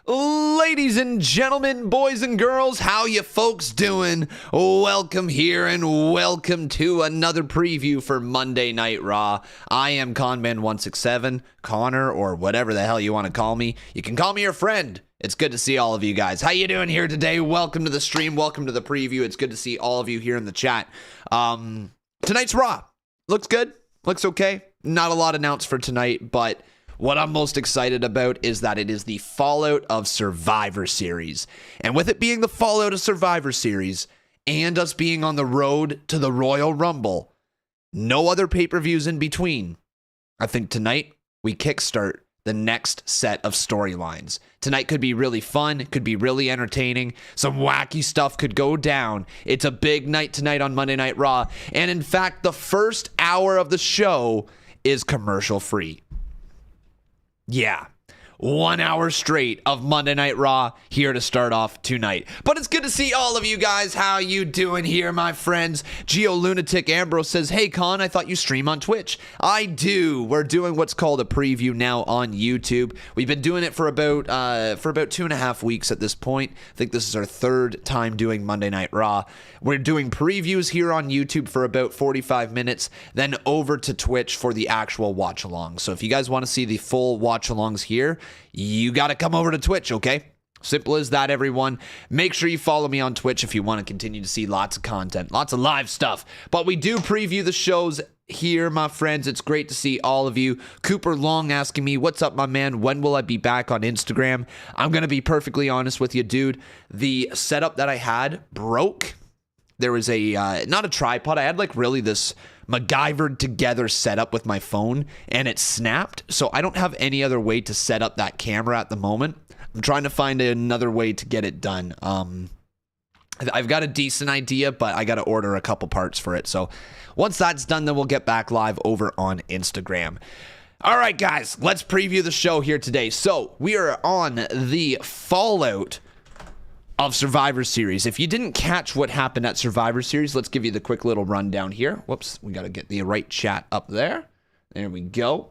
Ladies and gentlemen, boys and girls, how you folks doing? Welcome here and welcome to another preview for Monday Night Raw. I am Conman167, Connor, or whatever the hell you want to call me. You can call me your friend. It's good to see all of you guys. How you doing here today? Welcome to the stream. Welcome to the preview. It's good to see all of you here in the chat. Tonight's Raw. Looks good. Looks okay. Not a lot announced for tonight, but what I'm most excited about is that it is the fallout of Survivor Series. And with it being the fallout of Survivor Series and us being on the road to the Royal Rumble, no other pay-per-views in between, I think tonight we kickstart the next set of storylines. Tonight could be really fun, could be really entertaining, some wacky stuff could go down. It's a big night tonight on Monday Night Raw, and in fact, the first hour of the show is commercial-free. Yeah, 1 hour straight of Monday Night Raw here to start off tonight. But it's good to see all of you guys. How you doing here, my friends? Geolunatic Ambrose says, hey, Con, I thought you stream on Twitch. I do. We're doing what's called a preview now on YouTube. We've been doing it for about 2.5 weeks at this point. I think this is our third time doing Monday Night Raw. We're doing previews here on YouTube for about 45 minutes, then over to Twitch for the actual watch-along. So if you guys want to see the full watch-alongs here, you got to come over to Twitch, okay? Simple as that, everyone. Make sure you follow me on Twitch if you want to continue to see lots of content, lots of live stuff. But we do preview the shows here, my friends. It's great to see all of you. Cooper Long asking me, what's up, my man? When will I be back on Instagram? I'm going to be perfectly honest with you, dude. The setup that I had broke. There was not a tripod. I had like really this MacGyvered together setup with my phone, and it snapped. So I don't have any other way to set up that camera at the moment. I'm trying to find another way to get it done. I've got a decent idea, but I got to order a couple parts for it. So once that's done, then we'll get back live over on Instagram. All right, guys, let's preview the show here today. So we are on the fallout of Survivor Series. If you didn't catch what happened at Survivor Series, let's give you the quick little rundown here. Whoops, we got to get the right chat up there. There we go.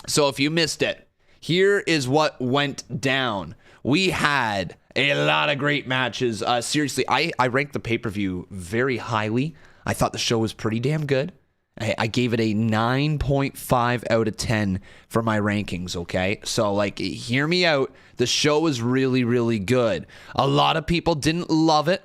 So if you missed it, here is what went down. We had a lot of great matches. Seriously, I ranked the pay-per-view very highly. I thought the show was pretty damn good. I gave it a 9.5 out of 10 for my rankings, okay? So, like, hear me out. The show was really, really good. A lot of people didn't love it.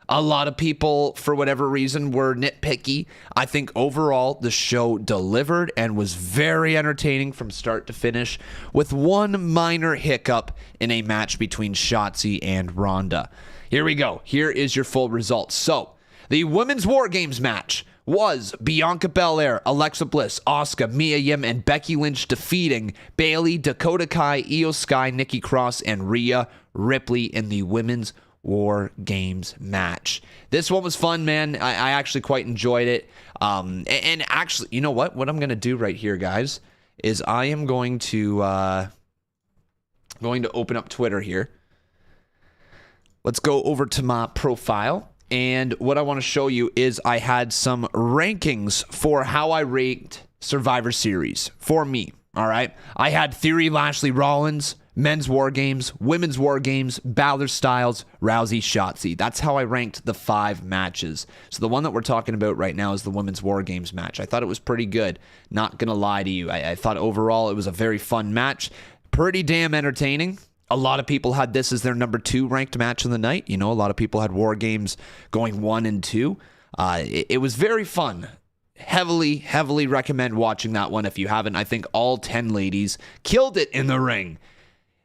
A lot of people, for whatever reason, were nitpicky. I think overall, the show delivered and was very entertaining from start to finish, with one minor hiccup in a match between Shotzi and Ronda. Here we go. Here is your full results. So, the Women's War Games match was Bianca Belair, Alexa Bliss, Asuka, Mia Yim, and Becky Lynch defeating Bayley, Dakota Kai, Io Sky, Nikki Cross, and Rhea Ripley in the Women's War Games match. This one was fun, man. I actually quite enjoyed it. And actually, you know what? What I'm going to do right here, guys, is I am going to open up Twitter here. Let's go over to my profile. And what I want to show you is I had some rankings for how I rate Survivor Series for me, all right? I had Theory, Lashley, Rollins, Men's War Games, Women's War Games, Balor, Styles, Rousey, Shotzi. That's how I ranked the 5 matches. So the one that we're talking about right now is the Women's War Games match. I thought it was pretty good. Not going to lie to you. I thought overall it was a very fun match. Pretty damn entertaining. A lot of people had this as their number 2 ranked match of the night. You know, a lot of people had War Games going 1 and 2. It was very fun. Heavily recommend watching that one if you haven't. I think all 10 ladies killed it in the ring.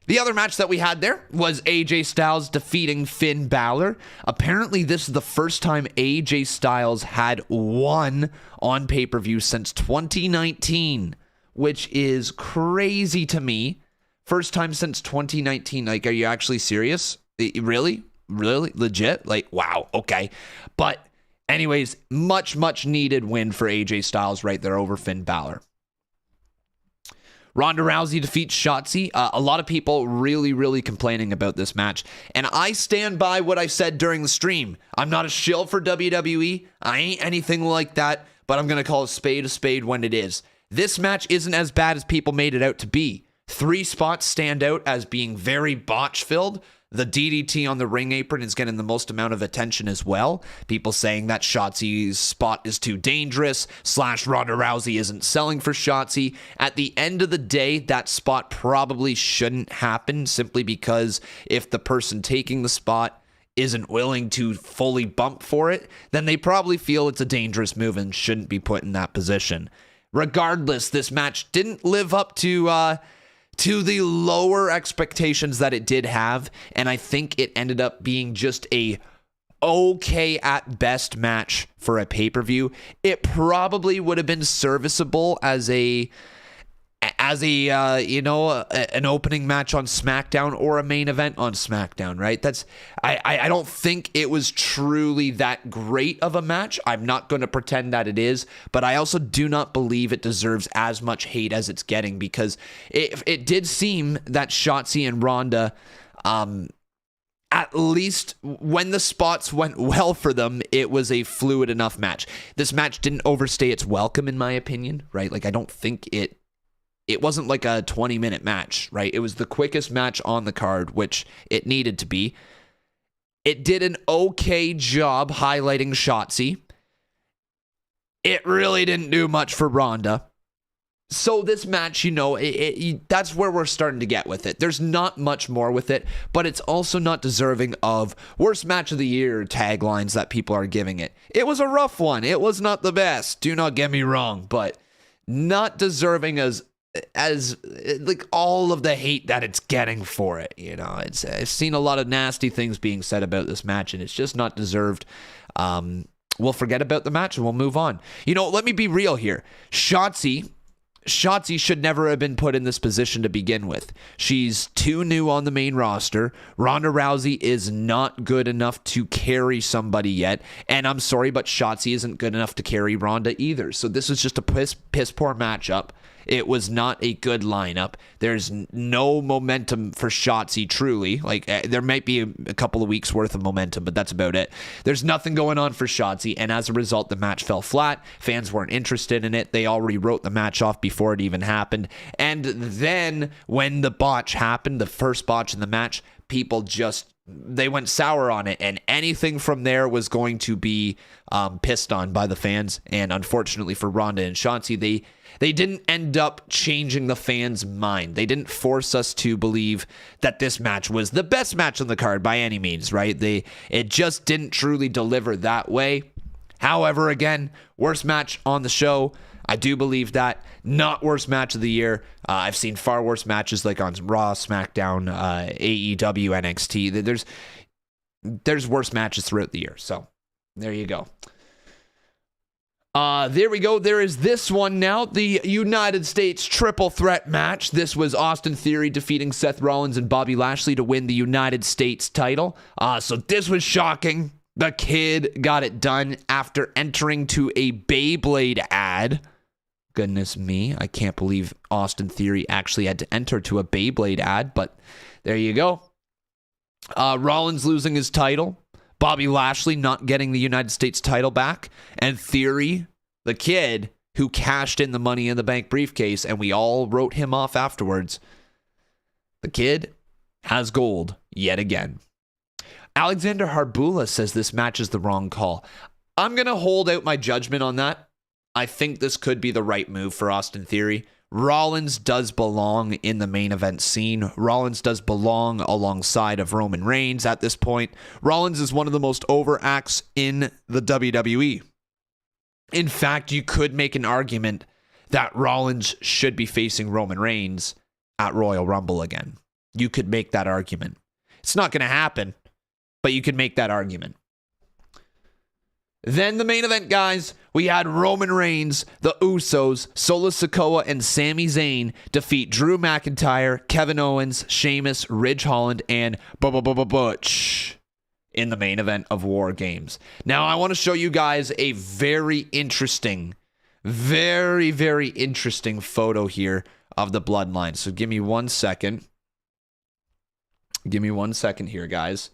The other match that we had there was AJ Styles defeating Finn Balor. Apparently, this is the first time AJ Styles had won on pay-per-view since 2019, which is crazy to me. First time since 2019. Like, are you actually serious? Really? Really? Legit? Like, wow. Okay. But anyways, much needed win for AJ Styles right there over Finn Balor. Ronda Rousey defeats Shotzi. A lot of people really complaining about this match. And I stand by what I said during the stream. I'm not a shill for WWE. I ain't anything like that. But I'm going to call a spade when it is. This match isn't as bad as people made it out to be. 3 spots stand out as being very botch-filled. The DDT on the ring apron is getting the most amount of attention as well. People saying that Shotzi's spot is too dangerous, / Ronda Rousey isn't selling for Shotzi. At the end of the day, that spot probably shouldn't happen simply because if the person taking the spot isn't willing to fully bump for it, then they probably feel it's a dangerous move and shouldn't be put in that position. Regardless, this match didn't live up to the lower expectations that it did have, and I think it ended up being just a okay at best match for a pay-per-view. It probably would have been serviceable as an opening match on SmackDown or a main event on SmackDown, right? I don't think it was truly that great of a match. I'm not going to pretend that it is, but I also do not believe it deserves as much hate as it's getting, because it did seem that Shotzi and Ronda, at least when the spots went well for them, it was a fluid enough match. This match didn't overstay its welcome, in my opinion, right? Like, I don't think it wasn't like a 20-minute match, right? It was the quickest match on the card, which it needed to be. It did an okay job highlighting Shotzi. It really didn't do much for Ronda. So this match, that's where we're starting to get with it. There's not much more with it, but it's also not deserving of worst match of the year taglines that people are giving it. It was a rough one. It was not the best. Do not get me wrong, but not deserving as like all of the hate that it's getting for it. I've seen a lot of nasty things being said about this match, and it's just not deserved. We'll forget about the match and we'll move on. Let me be real here. Shotzi should never have been put in this position to begin with. She's too new on the main roster. Ronda Rousey is not good enough to carry somebody yet. And I'm sorry, but Shotzi isn't good enough to carry Ronda either. So this is just a piss poor matchup. It was not a good lineup. There's no momentum for Shotzi, truly. Like, there might be a couple of weeks worth of momentum, but that's about it. There's nothing going on for Shotzi, and as a result, the match fell flat. Fans weren't interested in it. They already wrote the match off before it even happened. And then when the botch happened, the first botch in the match, people they went sour on it, and anything from there was going to be pissed on by the fans. And unfortunately for Ronda and Shotzi, they didn't end up changing the fans' mind. They didn't force us to believe that this match was the best match on the card by any means, right? It just didn't truly deliver that way. However, again, worst match on the show. I do believe that. Not worst match of the year. I've seen far worse matches like on Raw, SmackDown, AEW, NXT. There's worse matches throughout the year. So there you go. There we go. There is this one now. The United States triple threat match. This was Austin Theory defeating Seth Rollins and Bobby Lashley to win the United States title. So this was shocking. The Kid got it done after entering to a Beyblade ad. Goodness me. I can't believe Austin Theory actually had to enter to a Beyblade ad, but there you go. Rollins losing his title. Bobby Lashley not getting the United States title back, and Theory, the Kid, who cashed in the Money in the Bank briefcase, and we all wrote him off afterwards. The Kid has gold yet again. Alexander Harbula says this match is the wrong call. I'm going to hold out my judgment on that. I think this could be the right move for Austin Theory. Rollins does belong in the main event scene. Rollins does belong alongside of Roman Reigns at this point. Rollins is one of the most over acts in the WWE. In fact, you could make an argument that Rollins should be facing Roman Reigns at Royal Rumble again. You could make that argument. It's not going to happen, but you could make that argument. Then the main event, guys, we had Roman Reigns, the Usos, Solo Sikoa, and Sami Zayn defeat Drew McIntyre, Kevin Owens, Sheamus, Ridge Holland, and Butch in the main event of War Games. Now, I want to show you guys a very interesting photo here of the Bloodline. So give me 1 second. Give me 1 second here, guys.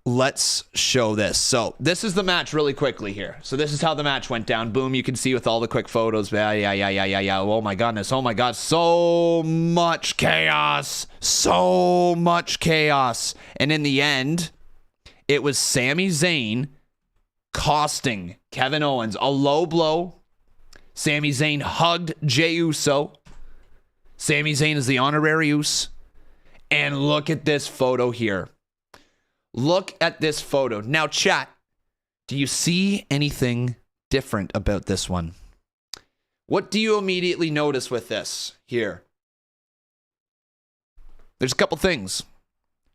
let's show this. So this is the match really quickly here. So this is how the match went down. Boom, you can see with all the quick photos. Yeah. Oh my goodness. Oh my God. So much chaos. So much chaos. And in the end, it was Sami Zayn costing Kevin Owens a low blow. Sami Zayn hugged Jey Uso. Sami Zayn is the honorary Uso. And look at this photo here. Look at this photo. Now, chat, do you see anything different about this one? What do you immediately notice with this here? There's a couple things.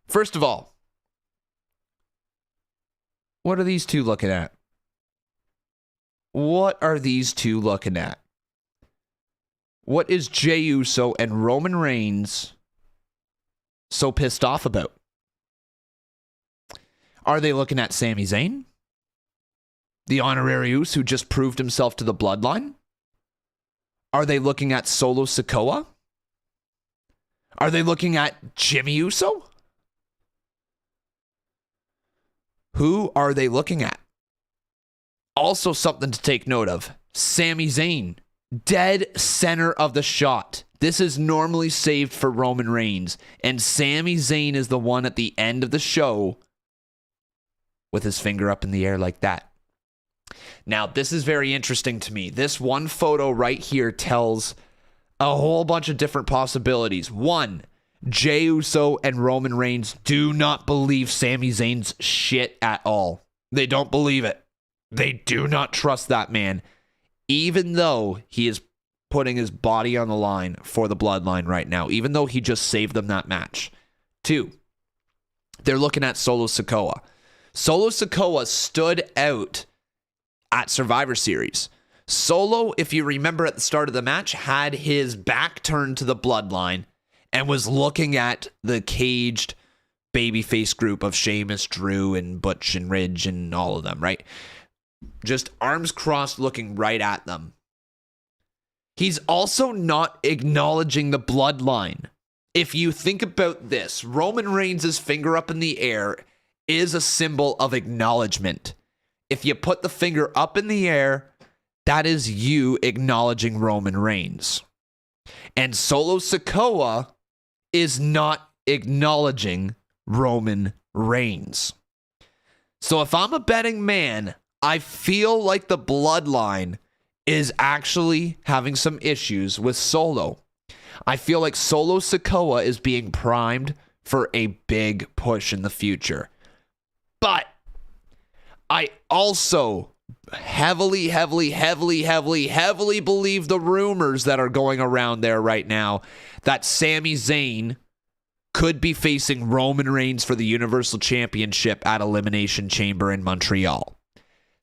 First of all, what are these two looking at? What are these two looking at? What is Jey Uso and Roman Reigns so pissed off about? Are they looking at Sami Zayn? The honorary Uso who just proved himself to the Bloodline? Are they looking at Solo Sikoa? Are they looking at Jimmy Uso? Who are they looking at? Also something to take note of. Sami Zayn, dead center of the shot. This is normally saved for Roman Reigns. And Sami Zayn is the one at the end of the show with his finger up in the air like that. Now, this is very interesting to me. This one photo right here tells a whole bunch of different possibilities. One, Jey Uso and Roman Reigns do not believe Sami Zayn's shit at all. They don't believe it. They do not trust that man, even though he is putting his body on the line for the Bloodline right now, even though he just saved them that match. Two, they're looking at Solo Sikoa. Solo Sikoa stood out at Survivor Series. Solo, if you remember at the start of the match, had his back turned to the Bloodline and was looking at the caged babyface group of Sheamus, Drew, and Butch and Ridge and all of them, right? Just arms crossed looking right at them. He's also not acknowledging the Bloodline. If you think about this, Roman Reigns' finger up in the air is a symbol of acknowledgement. If you put the finger up in the air, that is you acknowledging Roman Reigns. And Solo Sikoa is not acknowledging Roman Reigns. So if I'm a betting man, I feel like the Bloodline is actually having some issues with Solo. I feel like Solo Sikoa is being primed for a big push in the future. But I also heavily believe the rumors that are going around there right now that Sami Zayn could be facing Roman Reigns for the Universal Championship at Elimination Chamber in Montreal.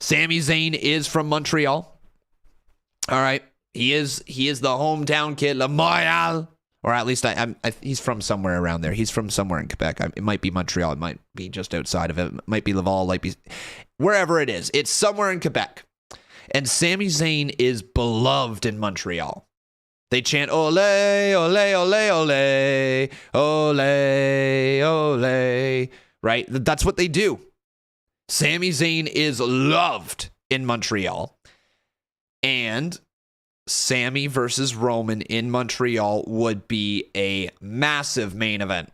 Sami Zayn is from Montreal. All right. He is the hometown kid, Le Montreal. Or at least he's from somewhere around there. He's from somewhere in Quebec. It might be Montreal. It might be just outside of it. It might be Laval. It might be wherever it is. It's somewhere in Quebec. And Sami Zayn is beloved in Montreal. They chant, ole, ole, ole, ole, ole, ole, right? That's what they do. Sami Zayn is loved in Montreal. And Sami versus Roman in Montreal would be a massive main event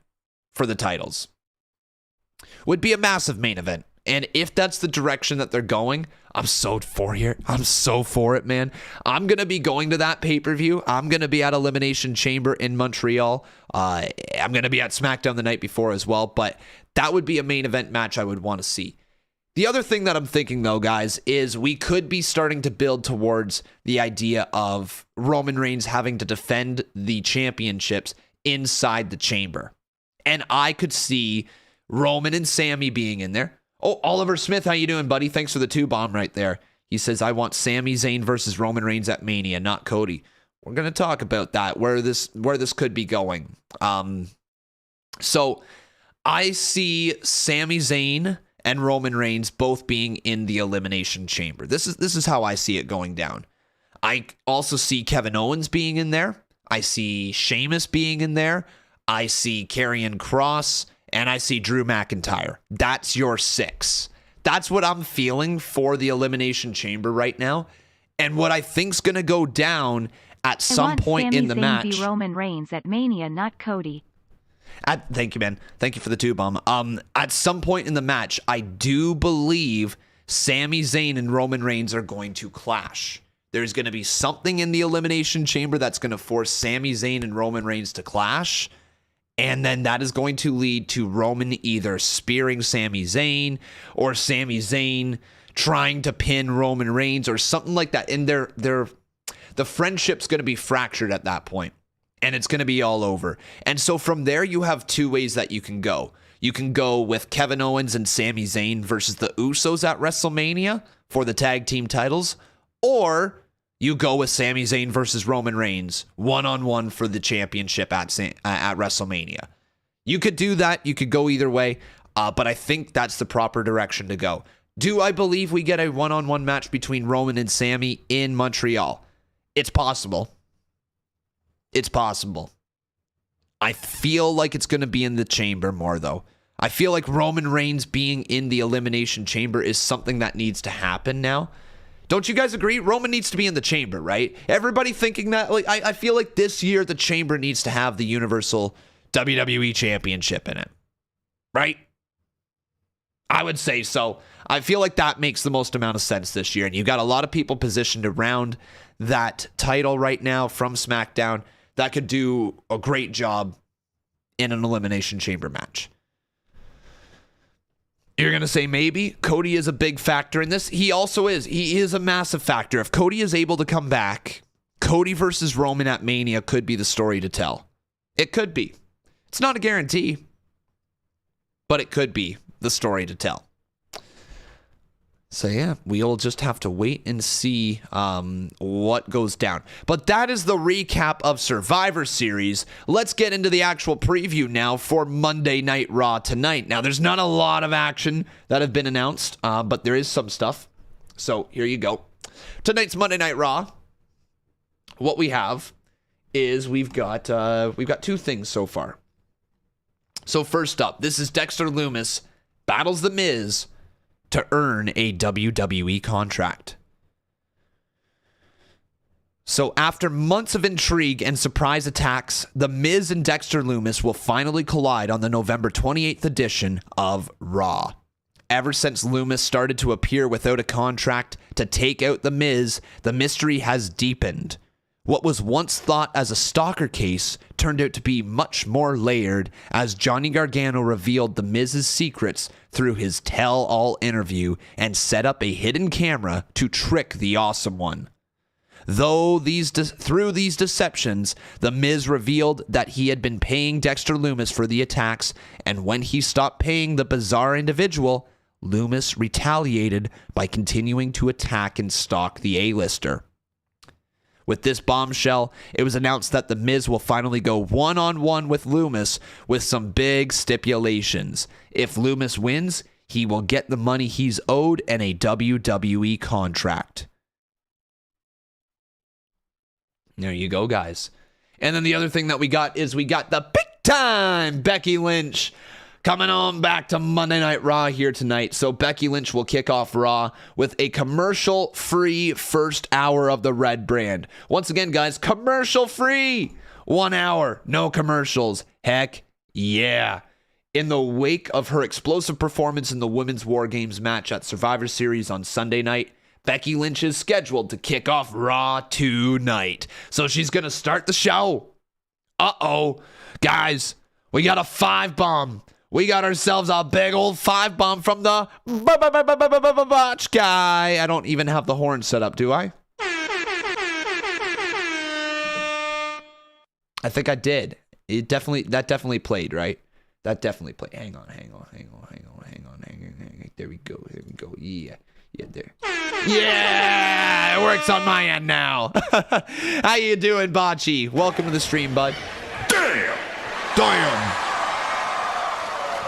for the titles. Would be a massive main event. And if that's the direction that they're going, I'm so for here. I'm so for it, man. I'm going to be going to that pay-per-view. I'm going to be at Elimination Chamber in Montreal. I'm going to be at SmackDown the night before as well. But that would be a main event match I would want to see. The other thing that I'm thinking, though, guys, is we could be starting to build towards the idea of Roman Reigns having to defend the championships inside the chamber. And I could see Roman and Sami being in there. Oh, Oliver Smith, how you doing, buddy? Thanks for the 2-bomb right there. He says, I want Sami Zayn versus Roman Reigns at Mania, not Cody. We're going to talk about that, where this could be going. So I see Sami Zayn and Roman Reigns both being in the Elimination Chamber. This is how I see it going down. I also see Kevin Owens being in there. I see Sheamus being in there. I see Karrion Kross and I see Drew McIntyre. That's your 6. That's what I'm feeling for the Elimination Chamber right now. And what I think's going to go down at some point in the match. Be Roman Reigns at Mania, not Cody. Thank you, man. Thank you for the 2-bomb. At some point in the match, I do believe Sami Zayn and Roman Reigns are going to clash. There's going to be something in the Elimination Chamber that's going to force Sami Zayn and Roman Reigns to clash. And then that is going to lead to Roman either spearing Sami Zayn or Sami Zayn trying to pin Roman Reigns or something like that. And the friendship's going to be fractured at that point. And it's going to be all over. And so from there, you have 2 ways that you can go. You can go with Kevin Owens and Sami Zayn versus the Usos at WrestleMania for the tag team titles. Or you go with Sami Zayn versus Roman Reigns one-on-one for the championship at WrestleMania. You could do that. You could go either way. But I think that's the proper direction to go. Do I believe we get a one-on-one match between Roman and Sami in Montreal? It's possible. It's possible. I feel like it's going to be in the chamber more, though. I feel like Roman Reigns being in the Elimination Chamber is something that needs to happen now. Don't you guys agree? Roman needs to be in the chamber, right? Everybody thinking that? Like, I feel like this year the chamber needs to have the Universal WWE Championship in it. Right? I would say so. I feel like that makes the most amount of sense this year. And you've got a lot of people positioned around that title right now from SmackDown that could do a great job in an Elimination Chamber match. You're going to say maybe. Cody is a big factor in this. He also is. He is a massive factor. If Cody is able to come back, Cody versus Roman at Mania could be the story to tell. It could be. It's not a guarantee, but it could be the story to tell. So yeah, we'll just have to wait and see what goes down. But that is the recap of Survivor Series. Let's get into the actual preview now for Monday Night Raw tonight. Now, there's not a lot of action that have been announced, but there is some stuff. So here you go. Tonight's Monday Night Raw. What we have is we've got 2 things so far. So first up, this is Dexter Lumis battles The Miz to earn a WWE contract. So after months of intrigue and surprise attacks, The Miz and Dexter Lumis will finally collide on the November 28th edition of Raw. Ever since Lumis started to appear without a contract to take out The Miz, the mystery has deepened. What was once thought as a stalker case turned out to be much more layered as Johnny Gargano revealed The Miz's secrets through his tell-all interview and set up a hidden camera to trick the Awesome One. Through these deceptions, The Miz revealed that he had been paying Dexter Lumis for the attacks, and when he stopped paying the bizarre individual, Lumis retaliated by continuing to attack and stalk the A-lister. With this bombshell, it was announced that The Miz will finally go one-on-one with Lumis with some big stipulations. If Lumis wins, he will get the money he's owed and a WWE contract. There you go, guys. And then the other thing that we got is we got the big time Becky Lynch coming on back to Monday Night Raw here tonight. So Becky Lynch will kick off Raw with a commercial-free first hour of the Red brand. Once again, guys, commercial-free. 1 hour, no commercials. Heck yeah. In the wake of her explosive performance in the Women's War Games match at Survivor Series on Sunday night, Becky Lynch is scheduled to kick off Raw tonight. So she's going to start the show. Uh-oh. Guys, we got a 5-bomb. We got ourselves a big old 5-bomb from the botch guy. I don't even have the horn set up, do I? I think I did. That definitely played, right? That definitely played. Hang on. There we go. Yeah, there. Yeah, it works on my end now. How you doing, Bocce? Welcome to the stream, bud. Damn.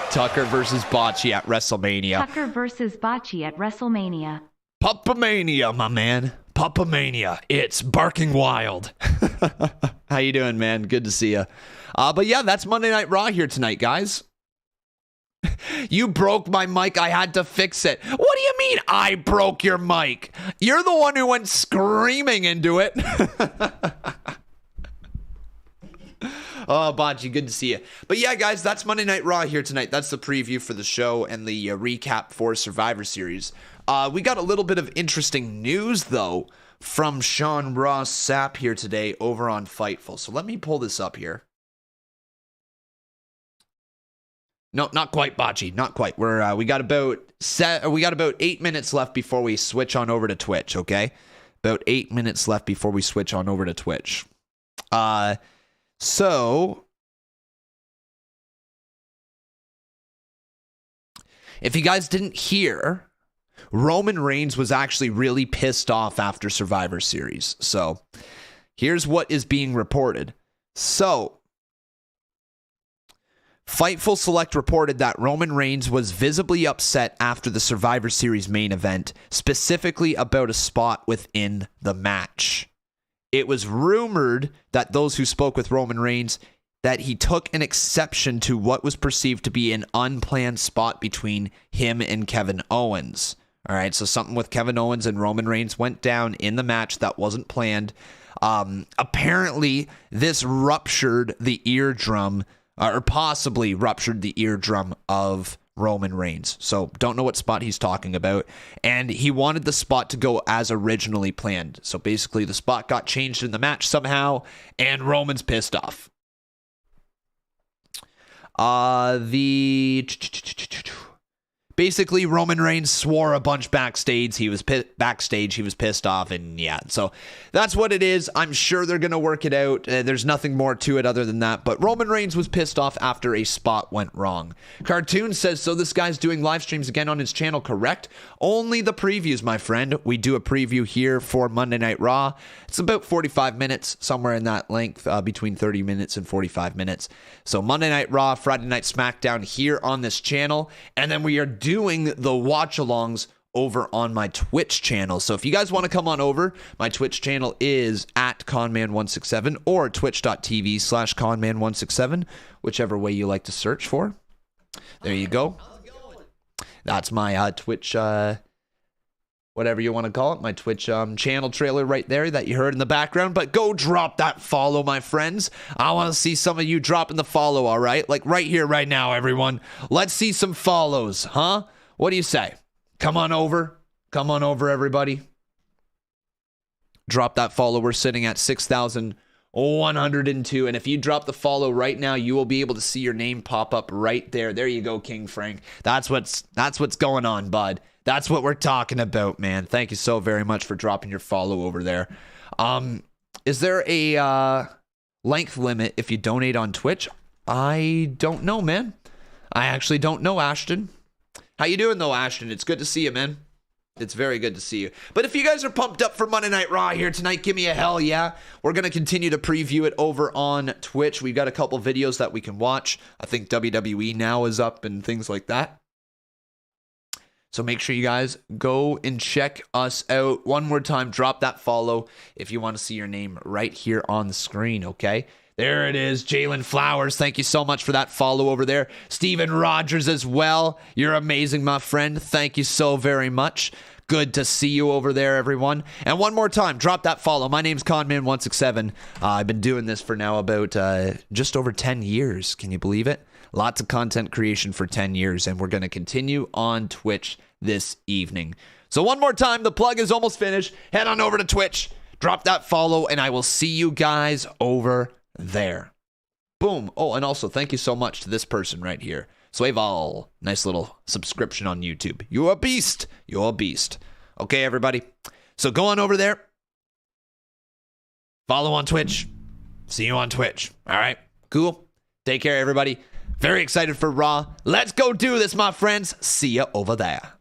Tucker versus Bocce at WrestleMania. Tucker versus Bocce at WrestleMania. Puppamania, my man. Puppamania. It's barking wild. How you doing, man? Good to see you. But yeah, that's Monday Night Raw here tonight, guys. You broke my mic. I had to fix it. What do you mean I broke your mic? You're the one who went screaming into it. Oh, Bocce, good to see you. But yeah, guys, that's Monday Night Raw here tonight. That's the preview for the show and the recap for Survivor Series. We got a little bit of interesting news, though, from Sean Ross Sapp here today over on Fightful. So let me pull this up here. No, not quite, Bocce. Not quite. We got about 8 minutes left before we switch on over to Twitch. Okay, about 8 minutes left before we switch on over to Twitch. So if you guys didn't hear, Roman Reigns was actually really pissed off after Survivor Series. So here's what is being reported. So Fightful Select reported that Roman Reigns was visibly upset after the Survivor Series main event, specifically about a spot within the match. It was rumored that those who spoke with Roman Reigns that he took an exception to what was perceived to be an unplanned spot between him and Kevin Owens. All right, so something with Kevin Owens and Roman Reigns went down in the match that wasn't planned. Apparently, this ruptured the eardrum, or possibly ruptured the eardrum of Roman Reigns. So don't know what spot he's talking about. And he wanted the spot to go as originally planned. So basically the spot got changed in the match somehow, and Roman's pissed off. Basically, Roman Reigns swore a bunch backstage. He was pissed off, and yeah. So that's what it is. I'm sure they're going to work it out. There's nothing more to it other than that. But Roman Reigns was pissed off after a spot went wrong. Cartoon says, so this guy's doing live streams again on his channel, correct? Only the previews, my friend. We do a preview here for Monday Night Raw. It's about 45 minutes, somewhere in that length, between 30 minutes and 45 minutes. So Monday Night Raw, Friday Night SmackDown here on this channel. And then we are doing the watch-alongs over on my Twitch channel. So if you guys want to come on over, my Twitch channel is at Conman167 or twitch.tv/Conman167, whichever way you like to search for. There you go. That's my Twitch, whatever you want to call it, my Twitch channel trailer right there that you heard in the background. But go drop that follow, my friends. I want to see some of you dropping the follow, all right? Like right here, right now, everyone. Let's see some follows, huh? What do you say? Come on over. Come on over, everybody. Drop that follow. We're sitting at 6,102. And if you drop the follow right now, you will be able to see your name pop up right there. There you go, King Frank. That's what's going on, bud. That's what we're talking about, man. Thank you so very much for dropping your follow over there. Is there a length limit if you donate on Twitch? I don't know, man. I actually don't know, Ashton. How you doing, though, Ashton? It's good to see you, man. It's very good to see you. But if you guys are pumped up for Monday Night Raw here tonight, give me a hell yeah. We're going to continue to preview it over on Twitch. We've got a couple videos that we can watch. I think WWE Now is up and things like that. So make sure you guys go and check us out. One more time, drop that follow if you want to see your name right here on the screen, okay? There it is, Jalen Flowers. Thank you so much for that follow over there. Steven Rogers as well. You're amazing, my friend. Thank you so very much. Good to see you over there, everyone. And one more time, drop that follow. My name's Conman167. I've been doing this for now about just over 10 years. Can you believe it? Lots of content creation for 10 years, and we're going to continue on Twitch this evening. So one more time, the plug is almost finished. Head on over to Twitch, drop that follow, and I will see you guys over there. Boom. Oh, and also thank you so much to this person right here. Swaval, nice little subscription on YouTube. You're a beast. You're a beast. Okay, everybody. So go on over there. Follow on Twitch. See you on Twitch. All right. Cool. Take care, everybody. Very excited for Raw. Let's go do this, my friends. See ya over there.